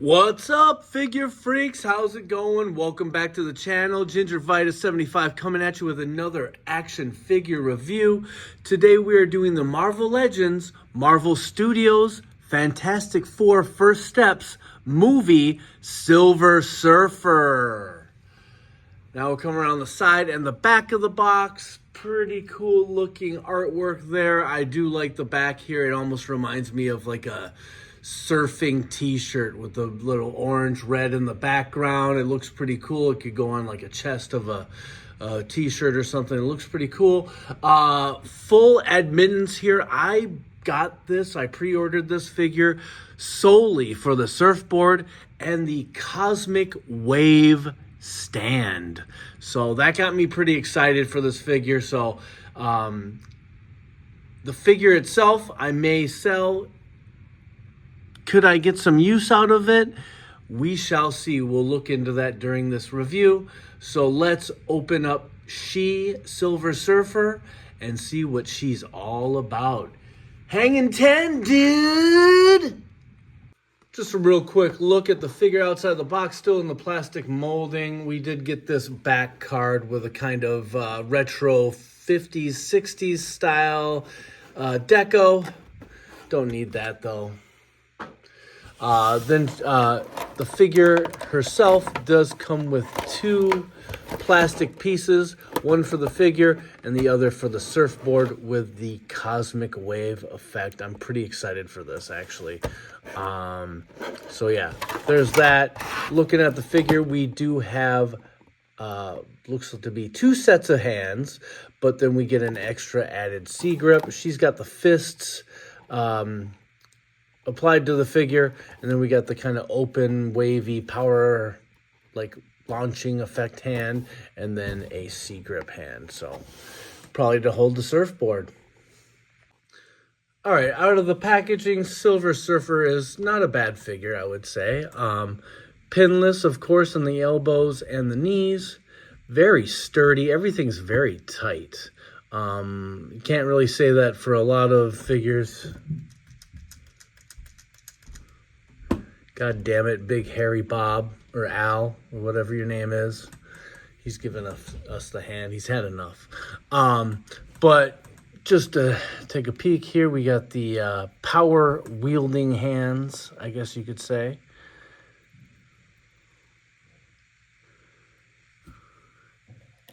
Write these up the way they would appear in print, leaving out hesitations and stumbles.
What's up, figure freaks? How's it going? Welcome back to the channel. Gingervitus75 coming at you with another action figure review. Today we are doing the Marvel Legends, Marvel Studios, Fantastic Four First Steps movie, Silver Surfer. Now we'll come around the side and the back of the box. Pretty cool looking artwork there. I do like the back here. It almost reminds me of like a surfing t-shirt with the little orange red in the background. It looks pretty cool. It could go on like a chest of a t-shirt or something. It looks pretty cool. Full admittance here. I pre-ordered this figure solely for the surfboard and the Cosmic Wave stand. So that got me pretty excited for this figure. So the figure itself I may sell. Could I get some use out of it? We shall see. We'll look into that during this review. So let's open up Silver Surfer and see what she's all about. Hanging 10, dude! Just a real quick look at the figure outside the box, still in the plastic molding. We did get this back card with a kind of retro 50s, 60s style deco. Don't need that though. Then the figure herself does come with two plastic pieces, one for the figure and the other for the surfboard with the Cosmic Wave effect. I'm pretty excited for this, actually. So yeah, there's that. Looking at the figure, we do have looks to be two sets of hands, but then we get an extra added C grip. She's got the fists applied to the figure, and then we got the kind of open, wavy power, like launching effect hand, and then a C grip hand. So probably to hold the surfboard. All right, out of the packaging, Silver Surfer is not a bad figure, I would say. Pinless, of course, on the elbows and the knees. Very sturdy. Everything's very tight. You can't really say that for a lot of figures. God damn it, Big Hairy Bob, or Al, or whatever your name is. He's given us the hand. He's had enough. But just to take a peek here, we got the power-wielding hands, I guess you could say.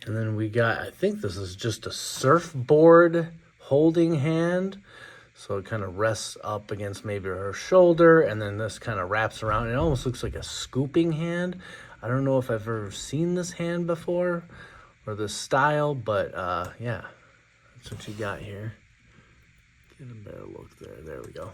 And then we got, I think this is just a surfboard holding hand. So it kind of rests up against maybe her shoulder, and then this kind of wraps around. It almost looks like a scooping hand. I don't know if I've ever seen this hand before or this style, but yeah, that's what you got here. Get a better look there. There we go.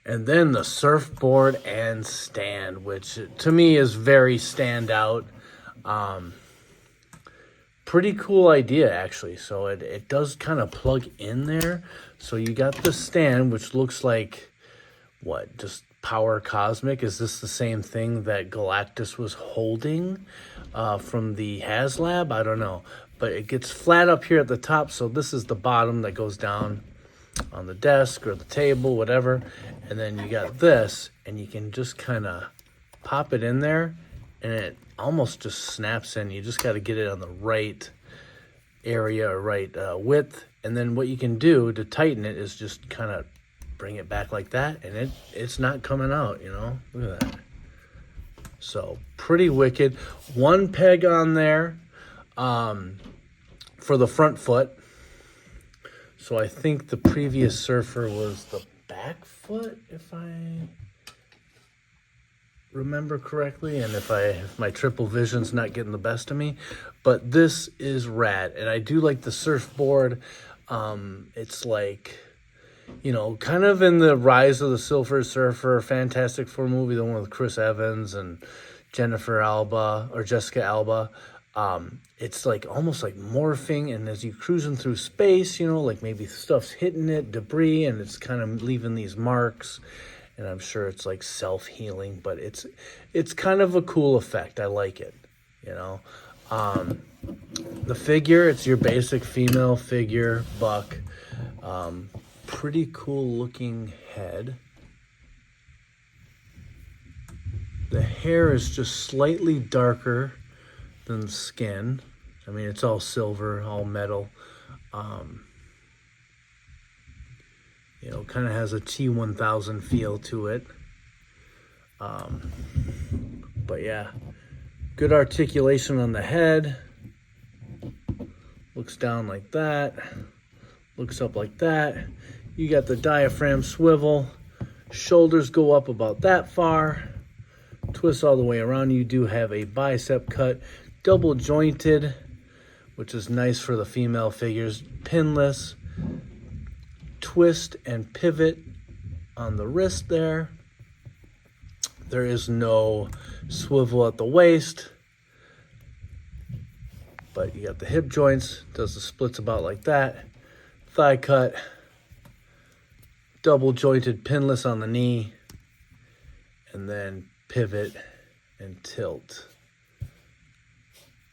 And then the surfboard and stand, which to me is very standout. Pretty cool idea, actually. So it does kind of plug in there. So you got the stand, which looks like, what, just power cosmic? Is this the same thing that Galactus was holding from the HasLab? I don't know. But it gets flat up here at the top, so this is the bottom that goes down on the desk or the table, whatever. And then you got this, and you can just kind of pop it in there, and it almost just snaps in. You just got to get it on the right area or right width. And then what you can do to tighten it is just kind of bring it back like that, and it's not coming out, you know? Look at that. So pretty wicked. One peg on there for the front foot. So I think the previous Surfer was the back foot, if I remember correctly, and if my triple vision's not getting the best of me. But this is rad, and I do like the surfboard. It's like, you know, kind of in the Rise of the Silver Surfer Fantastic Four movie, the one with Chris Evans and Jessica Alba. It's like almost like morphing, and as you're cruising through space, you know, like maybe stuff's hitting it, debris, and it's kind of leaving these marks. And I'm sure it's like self-healing, but it's kind of a cool effect. I like it, you know. The figure, it's your basic female figure, buck. Pretty cool looking head. hair is just slightly darker than the skin. I mean, it's all silver, all metal. You know, kind of has a T1000 feel to it. But yeah, good articulation on the head. Looks down like that. Looks up like that. You got the diaphragm swivel. Shoulders go up about that far. Twist all the way around. You do have a bicep cut. Double jointed, which is nice for the female figures. Pinless. Twist and pivot on the wrist there. There is no swivel at the waist, but you got the hip joints, does the splits about like that. Thigh cut, double jointed pinless on the knee, and then pivot and tilt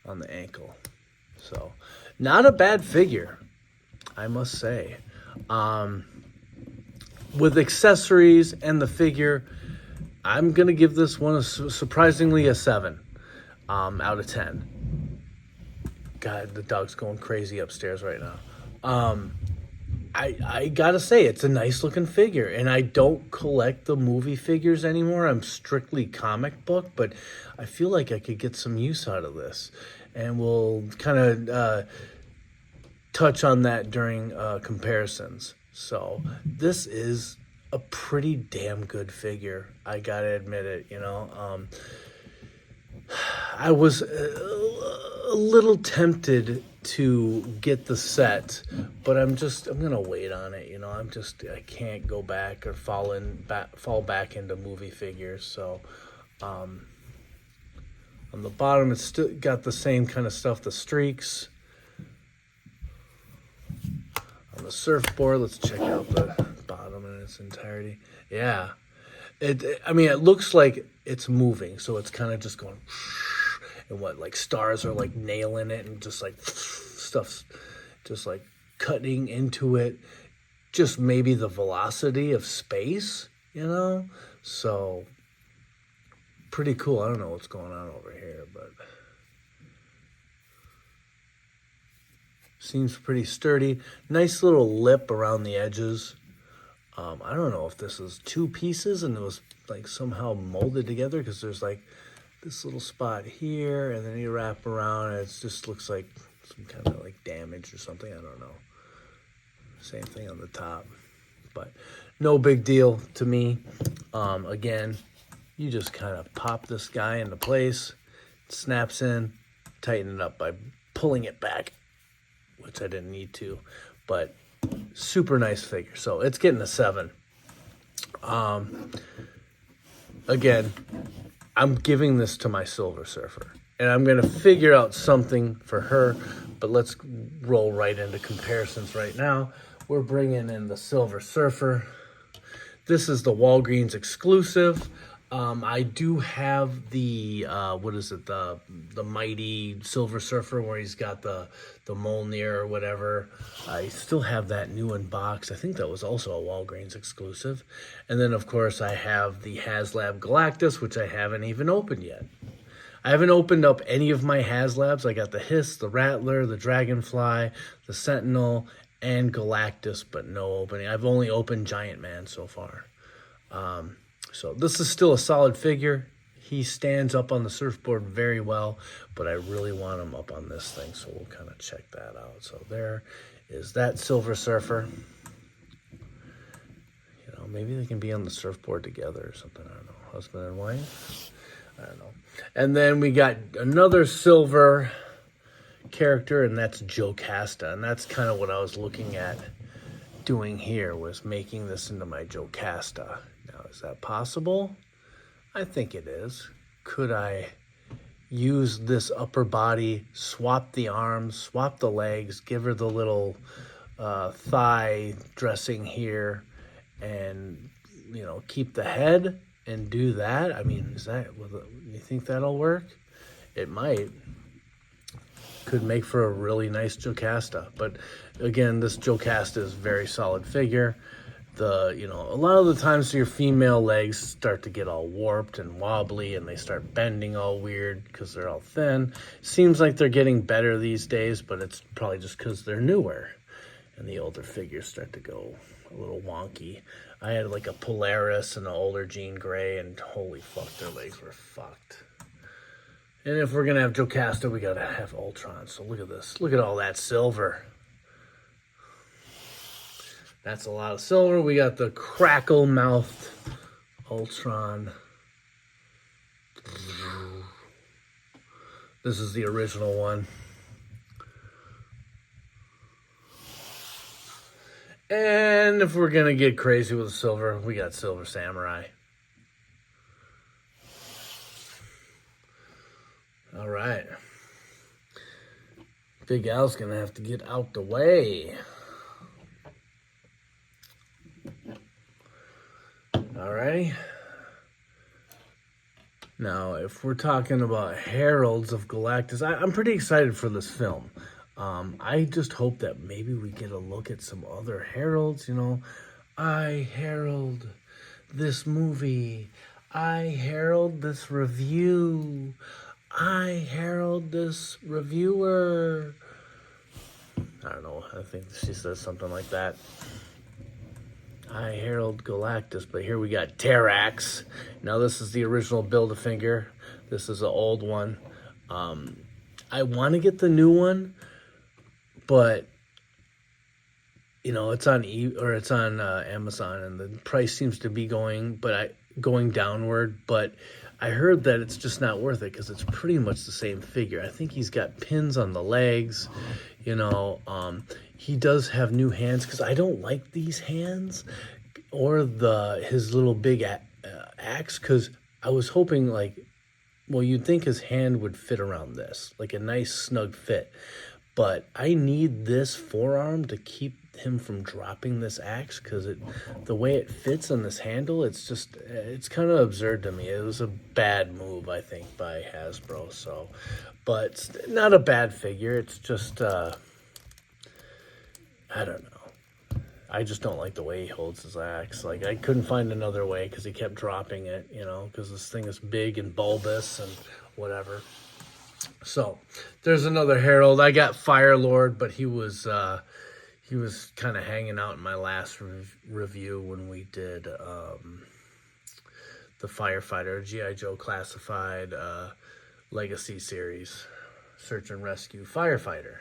on the ankle. So not a bad figure, I must say. With accessories and the figure, I'm going to give this one surprisingly a 7 out of 10. God, the dog's going crazy upstairs right now. I got to say, it's a nice looking figure, and I don't collect the movie figures anymore. I'm strictly comic book, but I feel like I could get some use out of this. And we'll kind of touch on that during comparisons. So this is a pretty damn good figure. I gotta admit it, you know. I was a little tempted to get the set, but I'm gonna wait on it, you know. I can't go back or fall back into movie figures. So on the bottom, it's still got the same kind of stuff, the streaks. On the surfboard, let's check out the bottom in its entirety. Yeah, I mean, it looks like it's moving, so it's kind of just going, and like stars are like nailing it, and just like stuff's just like cutting into it. Just maybe the velocity of space, you know. So pretty cool. I don't know what's going on over here, but seems pretty sturdy. Nice little lip around the edges. I don't know if this is two pieces and it was like somehow molded together, because there's like this little spot here, and then you wrap around and it just looks like some kind of like damage or something. I don't know. Same thing on the top, but no big deal to me. Again, you just kind of pop this guy into place, it snaps in, tighten it up by pulling it back, which I didn't need to, but super nice figure. So it's getting a 7. Again, I'm giving this to my Silver Surfer, and I'm going to figure out something for her, but let's roll right into comparisons right now. We're bringing in the Silver Surfer. This is the Walgreens exclusive. I do have the, the Mighty Silver Surfer, where he's got the Mjolnir or whatever. I still have that new in box. I think that was also a Walgreens exclusive. And then, of course, I have the HasLab Galactus, which I haven't even opened yet. I haven't opened up any of my HasLabs. I got the Hiss, the Rattler, the Dragonfly, the Sentinel, and Galactus, but no opening. I've only opened Giant Man so far. So this is still a solid figure. He stands up on the surfboard very well, but I really want him up on this thing, so we'll kind of check that out. So there is that Silver Surfer. You know, maybe they can be on the surfboard together or something. I don't know. Husband and wife? I don't know. And then we got another silver character, and that's Jocasta. And that's kind of what I was looking at doing here, was making this into my Jocasta. Now, is that possible? I think it is. Could I use this upper body, swap the arms, swap the legs, give her the little thigh dressing here, and, you know, keep the head and do that? I mean, you think that'll work? It might. Could make for a really nice Jocasta. But again, this Jocasta is a very solid figure. a lot of the times your female legs start to get all warped and wobbly and they start bending all weird because they're all thin. Seems like they're getting better these days, but it's probably just because they're newer and the older figures start to go a little wonky. I had like a Polaris and an older Jean Grey, and holy fuck, their legs were fucked. And if we're gonna have Jocasta, we gotta have Ultron. So look at this. Look at all that silver. That's a lot of silver. We got the crackle-mouthed Ultron. This is the original one. And if we're going to get crazy with the silver, we got Silver Samurai. All right. Big Al's going to have to get out the way. Alrighty. Now, if we're talking about Heralds of Galactus, I'm pretty excited for this film. I just hope that maybe we get a look at some other heralds, I herald this movie. I herald this review. I herald this reviewer. I don't know. I think she says something like that. I herald Galactus, but here we got Terrax. Now this is the original Build-A-Figure. This is an old one. I want to get the new one, but it's on Amazon, and the price seems to be going downward. But I heard that it's just not worth it because it's pretty much the same figure. I think he's got pins on the legs. He does have new hands because I don't like these hands or his little big axe, because I was hoping you'd think his hand would fit around this, like a nice snug fit. But I need this forearm to keep him from dropping this axe because the way it fits on this handle, it's kind of absurd to me. It was a bad move, I think, by Hasbro. So, but it's not a bad figure. It's just, I don't know. I just don't like the way he holds his axe. I couldn't find another way because he kept dropping it, because this thing is big and bulbous and whatever. So, there's another Herald. I got Fire Lord, but he was kind of hanging out in my last review when we did the Firefighter, G.I. Joe Classified Legacy Series, Search and Rescue Firefighter.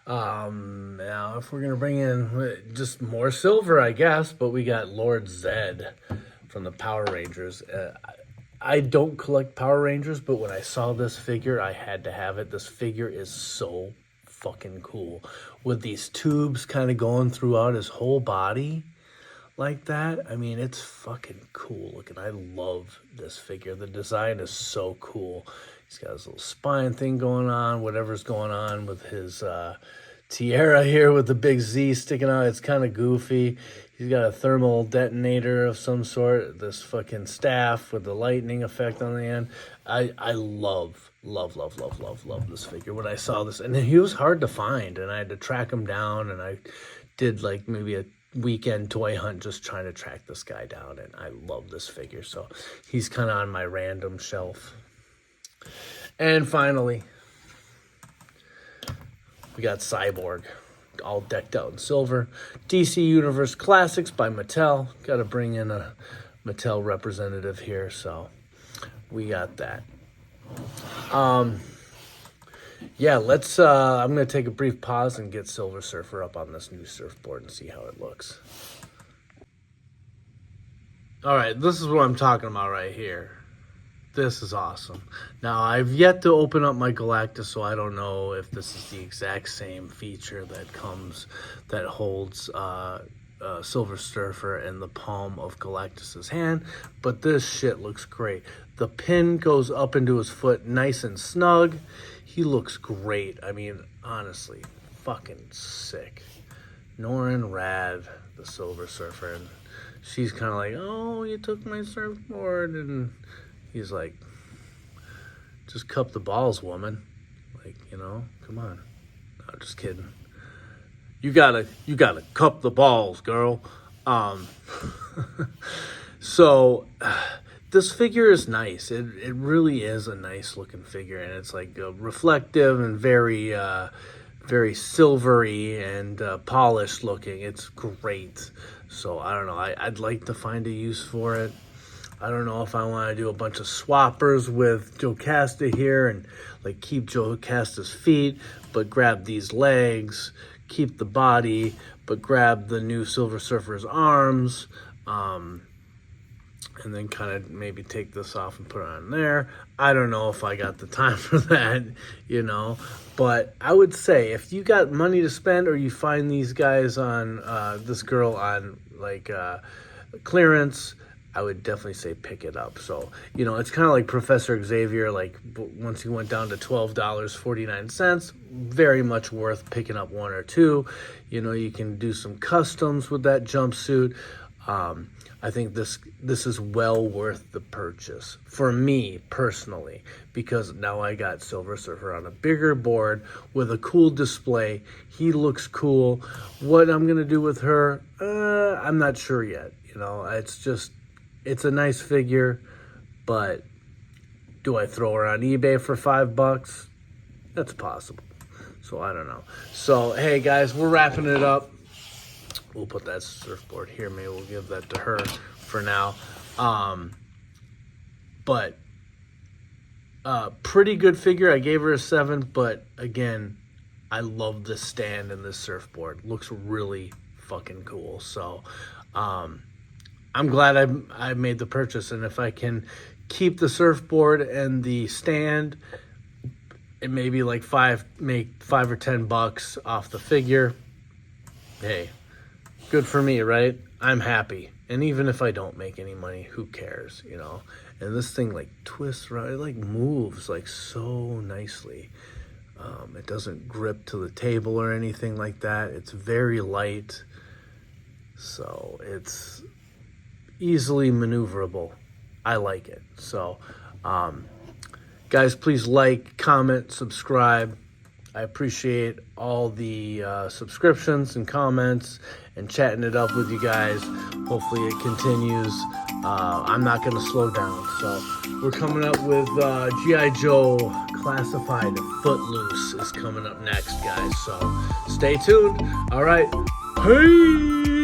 Now, if we're going to bring in just more silver, I guess, but we got Lord Zed from the Power Rangers. I don't collect Power Rangers, but when I saw this figure, I had to have it. This figure is so fucking cool, with these tubes kind of going throughout his whole body like that. I mean, it's fucking cool looking. I love this figure. The design is so cool. He's got his little spine thing going on, whatever's going on with his tiara here with the big Z sticking out. It's kind of goofy. He's got a thermal detonator of some sort, this fucking staff with the lightning effect on the end. I love this figure. When I saw this, and he was hard to find, and I had to track him down, and I did maybe a weekend toy hunt just trying to track this guy down, and I love this figure. So he's kind of on my random shelf. And finally, we got Cyborg, all decked out in silver. DC Universe Classics by Mattel. Got to bring in a Mattel representative here, so we got that. Yeah, let's, I'm going to take a brief pause and get Silver Surfer up on this new surfboard and see how it looks. All right, this is what I'm talking about right here. This is awesome. Now, I've yet to open up my Galactus, so I don't know if this is the exact same feature that holds Silver Surfer in the palm of Galactus's hand, but this shit looks great. The pin goes up into his foot nice and snug. He looks great. I mean, honestly, fucking sick. Norrin Rad, the Silver Surfer, and she's kind of like, oh, you took my surfboard, and he's like, just cup the balls, woman. Come on. No, just kidding. You gotta cup the balls, girl. Um, so this figure is nice. It really is a nice looking figure, and it's like reflective and very silvery and polished looking. It's great. So I don't know. I'd like to find a use for it. I don't know if I want to do a bunch of swappers with Jocasta here and like keep Jocasta's feet, but grab these legs, keep the body, but grab the new Silver Surfer's arms, and then kind of maybe take this off and put it on there. I don't know if I got the time for that, you know, but I would say if you got money to spend or you find these guys on, this girl on like clearance, I would definitely say pick it up. So, you know, it's kind of like Professor Xavier, like once he went down to $12.49, very much worth picking up one or two. You know, you can do some customs with that jumpsuit. I think this is well worth the purchase for me personally, because now I got Silver Surfer on a bigger board with a cool display. He looks cool. What I'm going to do with her, I'm not sure yet. You know, it's a nice figure, but do I throw her on eBay for $5? That's possible. So I don't know. So, hey guys, we're wrapping it up. We'll put that surfboard here. Maybe we'll give that to her for now. But pretty good figure. I gave her a 7, but again, I love this stand and this surfboard. Looks really fucking cool. So, I'm glad I made the purchase, and if I can keep the surfboard and the stand, it may be like make $5 or $10 off the figure. Hey, good for me, right? I'm happy. And even if I don't make any money, who cares, you know? And this thing like twists around, it like moves like so nicely. It doesn't grip to the table or anything like that. It's very light, so it's easily maneuverable. I like it. So, guys, please like, comment, subscribe. I appreciate all the subscriptions and comments and chatting it up with you guys. Hopefully it continues. I'm not going to slow down. So we're coming up with G.I. Joe Classified Footloose is coming up next, guys. So stay tuned. All right. Peace.